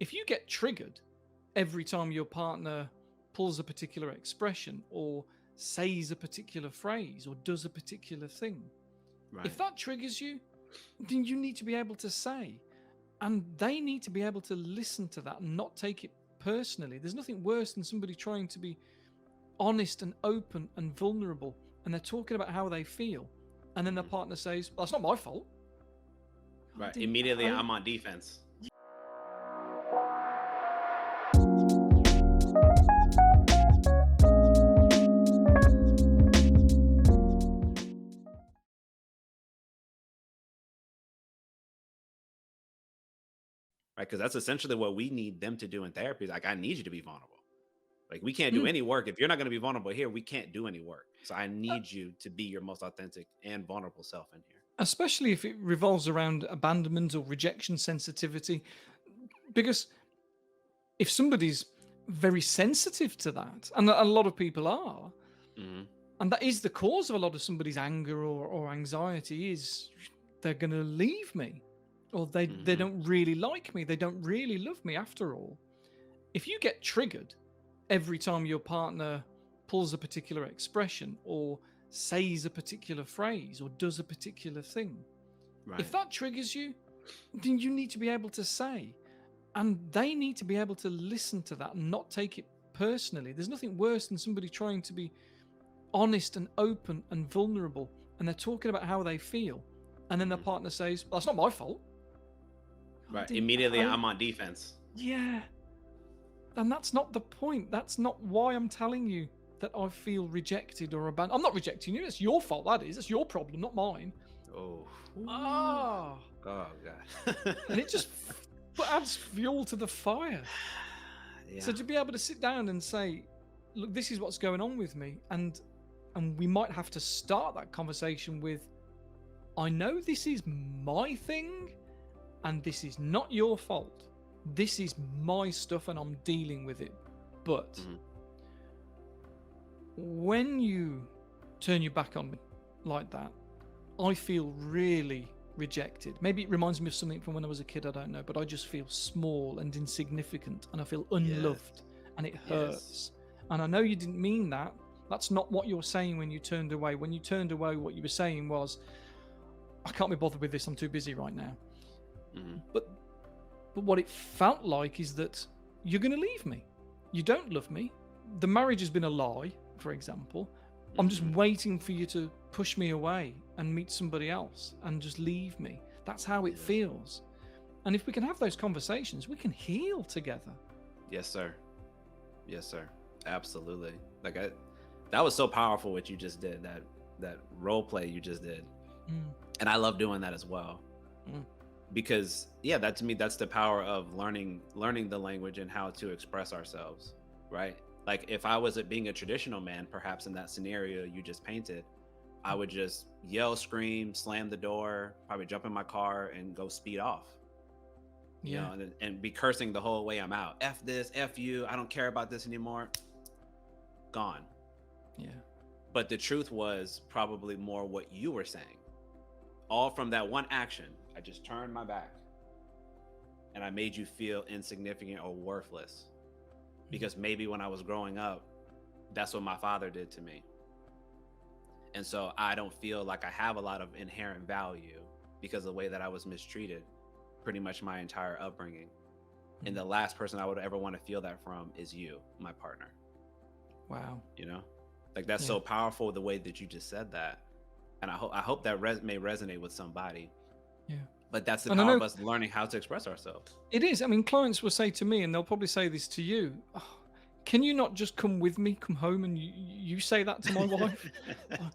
If you get triggered every time your partner pulls a particular expression or says a particular phrase or does a particular thing, if Right. that triggers you, then you need to be able to say, and they need to be able to listen to that and not take it personally. There's nothing worse than somebody trying to be honest and open and vulnerable, and they're talking about how they feel, and then their Mhm. partner says, "Well, that's not my fault." I Right. didn't. Immediately, I'm on defense. Right. Because that's essentially what we need them to do in therapy. Like, I need you to be vulnerable. Like, we can't do Mm. any work if you're not going to be vulnerable here. We can't do any work. So I need you to be your most authentic and vulnerable self in here. Especially if it revolves around abandonment or rejection sensitivity, because if somebody's very sensitive to that, and a lot of people are, Hmm. and that is the cause of a lot of somebody's anger or anxiety, is they're going to leave me, or they Hmm. don't really like me, they don't really love me after all. If you get triggered every time your partner pulls a particular expression or says a particular phrase or does a particular thing, if Right. that triggers you, then you need to be able to say, and they need to be able to listen to that and not take it personally. There's nothing worse than somebody trying to be honest and open and vulnerable, and they're talking about how they feel, and then their Hmm. partner says, "Well, that's not my fault." I Right. didn't. Immediately, I'm on defense. Yeah, and that's not the point. That's not why I'm telling you that I feel rejected or abandoned. I'm not rejecting you. It's your fault. That is. It's your problem, not mine. Oh. Ooh. Ah, Oh, God. and it just adds fuel to the fire. Yeah. So to be able to sit down and say, "Look, this is what's going on with me," and we might have to start that conversation with, "I know this is my thing, and this is not your fault. This is my stuff, and I'm dealing with it. But Hmm. when you turn your back on me like that, I feel really rejected. Maybe it reminds me of something from when I was a kid, I don't know, but I just feel small and insignificant, and I feel Yes. unloved, and it Yes. hurts. And I know you didn't mean that. That's not what you're saying when you turned away. When you turned away, what you were saying was, I can't be bothered with this, I'm too busy right now." Hmm. But what it felt like is that you're going to leave me. You don't love me. The marriage has been a lie, for example. I'm just Hmm. waiting for you to push me away and meet somebody else and just leave me. That's how it Yeah. feels. And if we can have those conversations, we can heal together. Yes, sir. Yes, sir. Absolutely. That was so powerful what you just did. That role play you just did, Mm, and I love doing that as well. mm, Because yeah, that to me, that's the power of learning the language and how to express ourselves, right? Like, if I was being a traditional man, perhaps in that scenario you just painted, I mm. would just yell, scream, slam the door, probably jump in my car and go speed off, Yeah, and be cursing the whole way I'm out. F this, F you, I don't care about this anymore. Gone. yeah, But the truth was probably more what you were saying. All from that one action. I just turned my back and I made you feel insignificant or worthless. mm, Because maybe when I was growing up, that's what my father did to me. And so I don't feel like I have a lot of inherent value because of the way that I was mistreated pretty much my entire upbringing. And mm. the last person I would ever want to feel that from is you, my partner. Wow. You know, like, that's Yeah, so powerful the way that you just said that. And I hope that may resonate with somebody. yeah. But that's the And I power know of us learning how to express ourselves. it is. I mean, clients will say to me, and they'll probably say this to you, "Oh, can you not just come with me, come home, and you say that to my wife?" "Oh,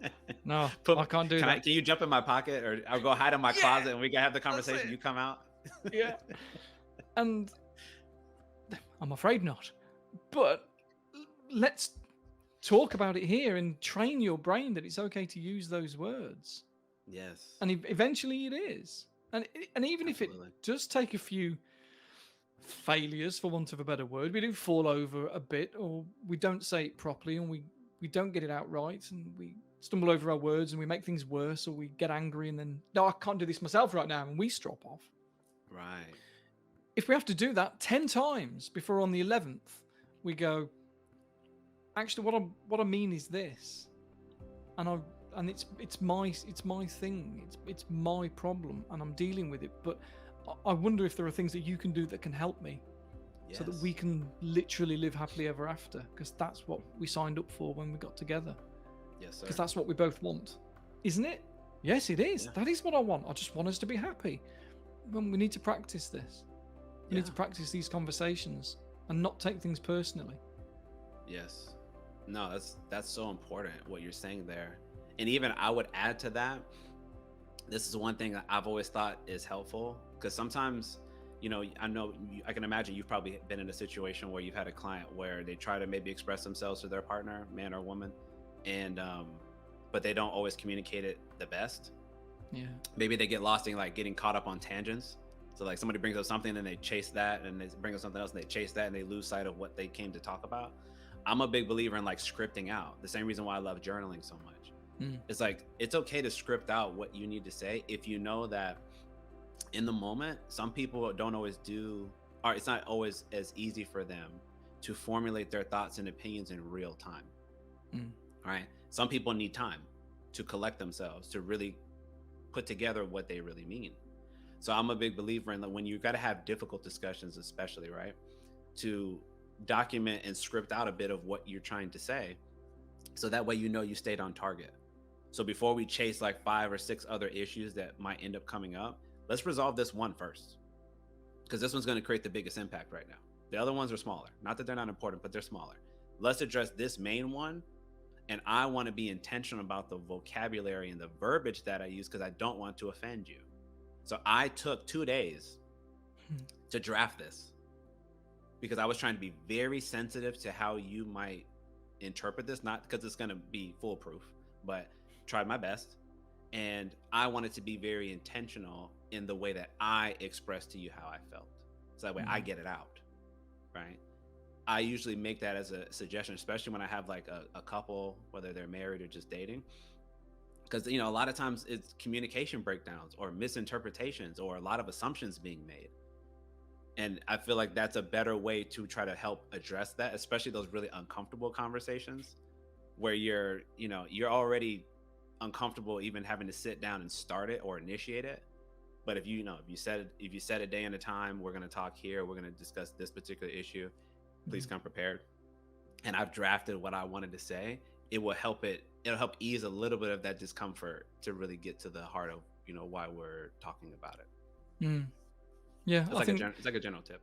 no, Put I can't do can I that." can you jump in my pocket, or I'll go hide in my Yeah, closet and we can have the that's conversation. it. You come out. Yeah. And I'm afraid not. But let's talk about it here and train your brain that it's okay to use those words. Yes, And eventually it is. And even if it absolutely. does take a few failures, for want of a better word, we do fall over a bit, or we don't say it properly, and we don't get it out right, and we stumble over our words and we make things worse, or we get angry and then, no, I can't do this myself right now, and we strop off. Right. if we have to do that 10 times before on the 11th, we go, actually, what I mean is this, and it's my thing, it's my problem, and I'm dealing with it. But I wonder if there are things that you can do that can help me, so that we can literally live happily ever after, because that's what we signed up for when we got together. Yes, sir. Because that's what we both want, isn't it? Yes, it is. Yeah. That is what I want. I just want us to be happy. Well, we need to practice this. We need to practice these conversations and not take things personally. Yes. No, that's so important what you're saying there. And even I would add to that, this is one thing that I've always thought is helpful, because sometimes, I can imagine you've probably been in a situation where you've had a client where they try to maybe express themselves to their partner, man or woman, and but they don't always communicate it the best. Yeah. Maybe they get lost in like getting caught up on tangents. So like somebody brings up something and they chase that, and they bring up something else and they chase that, and they lose sight of what they came to talk about. I'm a big believer in like scripting out. The same reason why I love journaling so much. It's like, it's okay to script out what you need to say if you know that in the moment, some people don't always do, or it's not always as easy for them to formulate their thoughts and opinions in real time. Right? Some people need time to collect themselves, to really put together what they really mean. So I'm a big believer in that when you got to have difficult discussions, especially, right, to document and script out a bit of what you're trying to say, so that way you stayed on target. So before we chase like 5 or 6 other issues that might end up coming up, let's resolve this one first, because this one's going to create the biggest impact right now. The other ones are smaller. Not that they're not important, but they're smaller. Let's address this main one. And I want to be intentional about the vocabulary and the verbiage that I use, because I don't want to offend you. So I took 2 days to draft this, because I was trying to be very sensitive to how you might interpret this, not because it's going to be foolproof, but tried my best. And I wanted to be very intentional in the way that I expressed to you how I felt, so that way I get it out, right? I usually make that as a suggestion, especially when I have like a couple, whether they're married or just dating, because a lot of times it's communication breakdowns or misinterpretations or a lot of assumptions being made. And I feel like that's a better way to try to help address that, especially those really uncomfortable conversations where you're already uncomfortable even having to sit down and start it or initiate it. But if you set a day and a time, we're going to talk here, we're going to discuss this particular issue, please come prepared, and I've drafted what I wanted to say, it'll help ease a little bit of that discomfort to really get to the heart of why we're talking about it. Yeah, it's like a general tip.